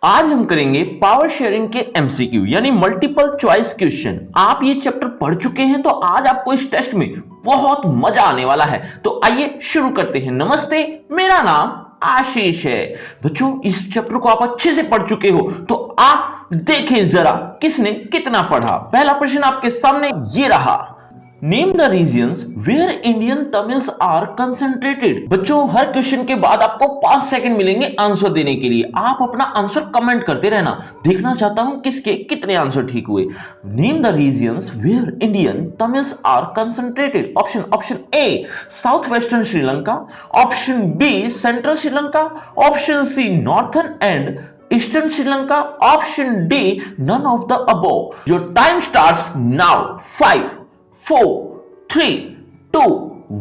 आज हम करेंगे पावर शेयरिंग के एमसीक्यू यानी मल्टीपल चॉइस क्वेश्चन। आप ये चैप्टर पढ़ चुके हैं तो आज आपको इस टेस्ट में बहुत मजा आने वाला है। तो आइए शुरू करते हैं। नमस्ते, मेरा नाम आशीष है। बच्चों, इस चैप्टर को आप अच्छे से पढ़ चुके हो तो आप देखें जरा किसने कितना पढ़ा। पहला प्रश्न आपके सामने ये रहा, name the regions where Indian Tamils are concentrated. बच्चों, हर क्वेश्चन के बाद आपको 5 सेकंड मिलेंगे आंसर देने के लिए। आप अपना आंसर कमेंट करते रहना। देखना चाहता हूं किसके कितने आंसर ठीक हुए। Name the regions where Indian Tamils are concentrated. Option A south western Sri Lanka, option B central Sri Lanka, option C northern and eastern Sri Lanka, option D none of the above. Your time starts now. 5 4 3 2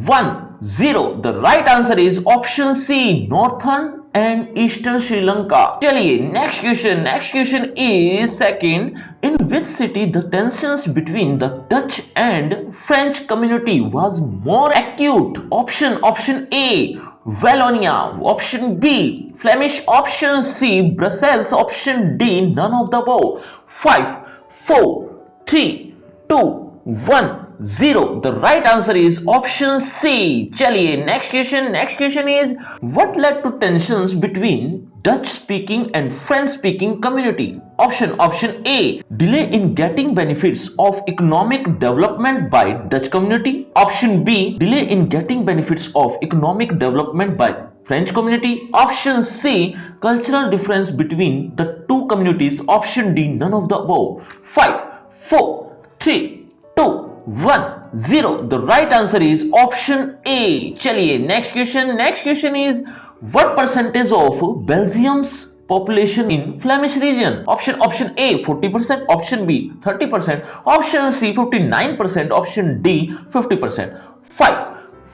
1 0। The right answer is option C, northern and eastern Sri Lanka. चलिए next question is second. In which city the tensions between the Dutch and French community was more acute? Option A Wallonia, option B Flemish, option C Brussels, option D none of the above. 5 4 3 2 1 0। The right answer is option C. चलिए next question is what led to tensions between Dutch speaking and French speaking community? Option A delay in getting benefits of economic development by Dutch community, option B delay in getting benefits of economic development by French community, option C cultural difference between the two communities, option D none of the above. 5 4 3 2 1 0। The right answer is option A. चलिए next question is what percentage of Belgium's population in Flemish region? Option A 40%, option B 30%, option C 59%, option D 50%. 5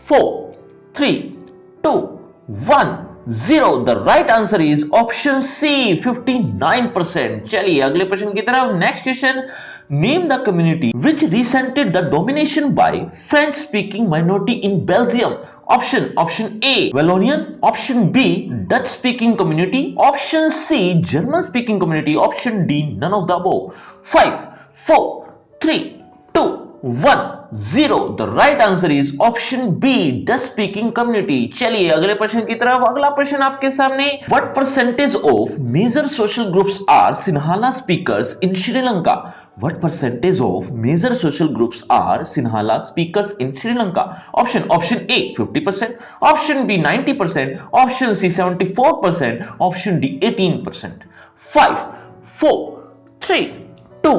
4 3 2 1 0। The right answer is option C 59%। चलिए अगले प्रश्न की तरफ। Next question, name the community which resented the domination by French speaking minority in Belgium. Option A Wallonian, option B Dutch speaking community, option C German speaking community, option D none of the above. 5 4 3 2 1 0। The right answer is option B Dutch speaking community। चलिए अगले प्रश्न की तरफ। अगला प्रश्न आपके सामने, what percentage of major social groups are Sinhala speakers in Sri Lanka? What percentage of major social groups are Sinhala speakers in Sri Lanka? Option A 50%, option B 90%, option C 74%, option D 18%. 5 4 3 2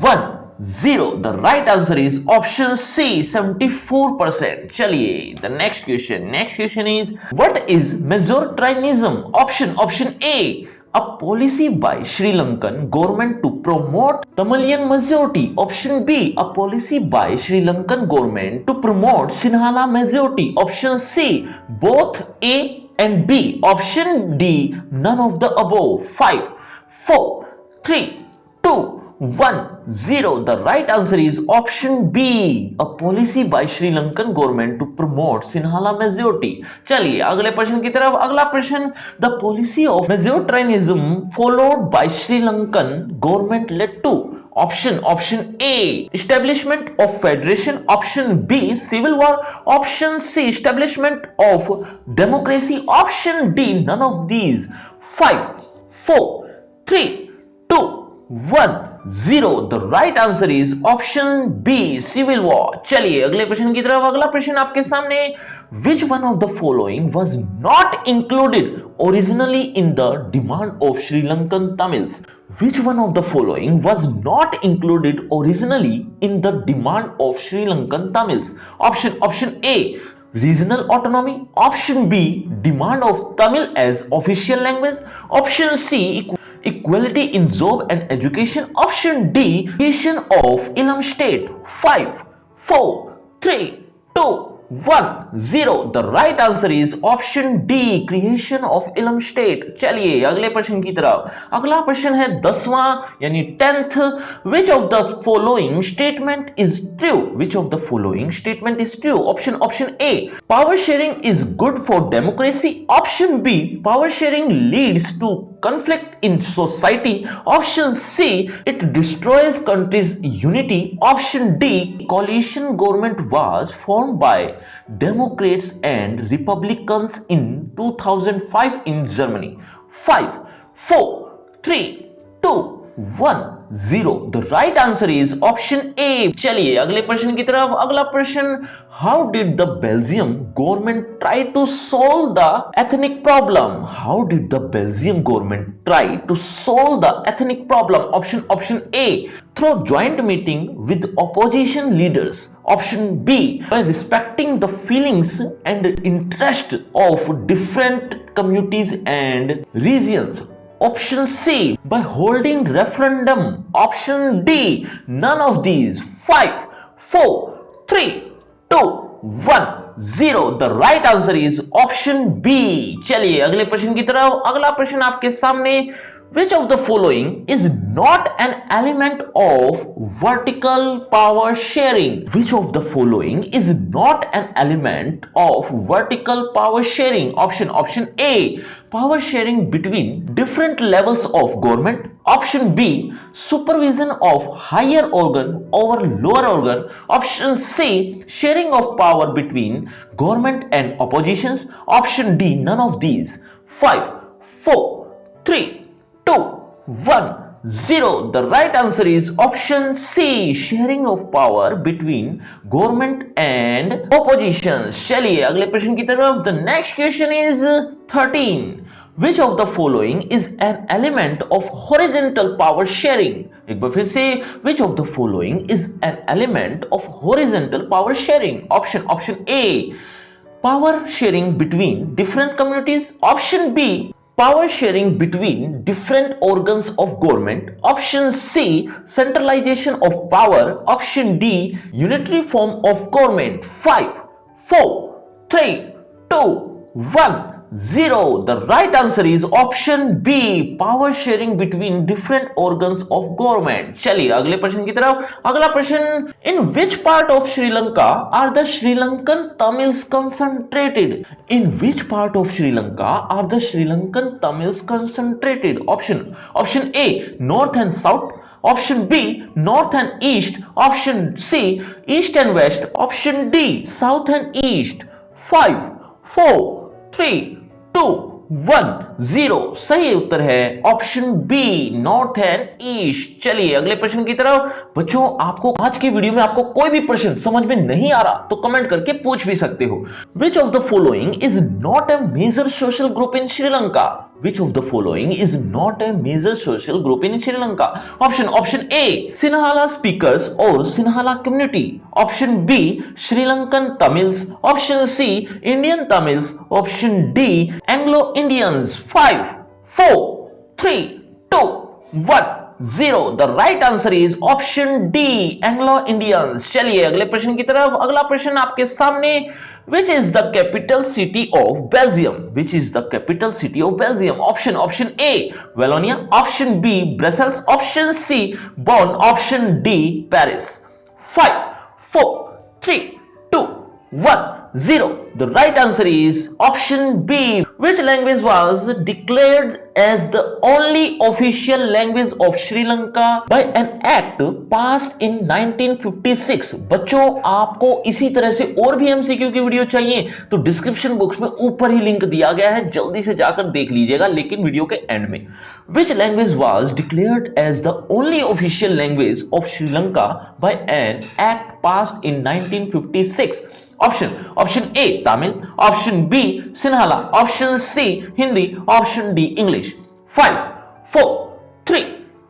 1 0। The right answer is option C 74%। चलिए the next question is what is Majoritarianism? Option A a policy by Sri Lankan government to promote Tamilian majority, option B a policy by Sri Lankan government to promote Sinhala majority, option C both A and B, option D none of the above. 5 4 3 2 1 0। The right answer is option B a policy by Sri Lankan government to promote Sinhala majority। चलिए अगले प्रश्न की तरफ। अगला प्रश्न, the policy of majoritarianism followed by Sri Lankan government led to option A establishment of federation, option B civil war, option C establishment of democracy, option D none of these. 5 4 3 2 1 0। The right answer is option B civil war। चलिए अगले प्रश्न की तरफ। अगला प्रश्न आपके सामने, which one of the following was not included originally in the demand of Sri Lankan Tamils? Which one of the following was not included originally in the demand of Sri Lankan Tamils? Option A regional autonomy, option B demand of Tamil as official language, option C equality in job and education, option D creation of Ilam state. 5 4 3 2 1 0। The right answer is option D creation of Ilam state। चलिए अगले प्रश्न की तरफ। अगला प्रश्न है 10वां यानी 10th। which of the following statement is true? Which of the following statement is true? Option A power sharing is good for democracy, option B power sharing leads to conflict in society. Option C, it destroys country's unity. Option D, coalition government was formed by Democrats and Republicans in 2005 in Germany. 5, 4, 3, 2, 1, 0. The right answer is option A. चलिए अगले प्रश्न की तरफ। अगला प्रश्न, how did the Belgium government try to solve the ethnic problem? How did the Belgium government try to solve the ethnic problem? Option A, through joint meeting with opposition leaders. Option B, by respecting the feelings and interest of different communities and regions. Option C, by holding referendum. Option D, none of these. 5, 4, 3, 2, 1, 0. The right answer is option B. चलिए अगले प्रश्न की तरफ। अगला प्रश्न आपके सामने, which of the following is not an element of vertical power sharing? Which of the following is not an element of vertical power sharing? Option A, power sharing between different levels of government. Option B, supervision of higher organ over lower organ. Option C, sharing of power between government and oppositions. Option D, none of these. 5, 4, 3, 2, 1, 0. The right answer is option C, sharing of power between government and opposition. चलिए अगले प्रश्न की तरफ। The next question is 13. Which of the following is an element of horizontal power sharing? एक बार फिर से, which of the following is an element of horizontal power sharing? Option A, power sharing between different communities. Option B, power sharing between different organs of government. Option C, centralization of power. Option D, unitary form of government. 5, 4, 3, 2, 1, 0. The right answer is option B, power sharing between different organs of government. चलिए अगले प्रश्न की तरफ। अगला प्रश्न, in which part of Sri Lanka are the Sri Lankan Tamils concentrated? In which part of Sri Lanka are the Sri Lankan Tamils concentrated? Option A, north and south. Option B, north and east. Option C, east and west. Option D, south and east. 5, 4, 3, 2, 1, 0. सही उत्तर है option B, north and east. चलिए अगले प्रश्न की तरफ। बच्चों, आपको आज की वीडियो में आपको कोई भी प्रश्न समझ में नहीं आ रहा तो कमेंट करके पूछ भी सकते हो। Which of the following is not a major social group in Sri Lanka? Which of the following is not a major social group in Sri Lanka? Option A, Sinhala speakers or Sinhala community. Option B, Sri Lankan Tamils. Option C, Indian Tamils. Option D, Anglo-Indians. 5, 4, 3, 2, 1, 0. The right answer is option D, Anglo-Indians. चलिए अगले प्रश्न की तरफ। अगला प्रश्न आपके सामने, which is the capital city of Belgium? Which is the capital city of Belgium? Option A, Wallonia. Option B, Brussels. Option C, Bonn. Option D, Paris. 5, 4, 3, 2, 1, 0. The right answer is option B. Which language was declared as the only official language of Sri Lanka by an act passed in 1956? बच्चों, आपको इसी तरह से और भी MCQ की video चाहिए तो डिस्क्रिप्शन बॉक्स में ऊपर ही लिंक दिया गया है, जल्दी से जाकर देख लीजिएगा, लेकिन वीडियो के एंड में। Which language was declared as the only official language of Sri Lanka by an act passed in 1956? Option A, Tamil. Option B, Sinhala. Option C, Hindi. Option D, English. 5, 4, 3,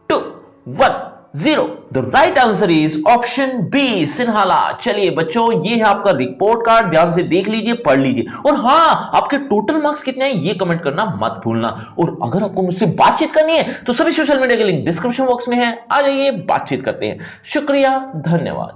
2, 1, 0. The right answer is option B, Sinhala. चलिए बच्चों, ये है आपका report card, ध्यान से देख लीजिए, पढ़ लीजिए, और हाँ, आपके टोटल मार्क्स कितने हैं ये कमेंट करना मत भूलना। और अगर आपको मुझसे बातचीत करनी है तो सभी सोशल मीडिया के लिंक डिस्क्रिप्शन बॉक्स में है, आ जाइए, बातचीत करते हैं। शुक्रिया, धन्यवाद।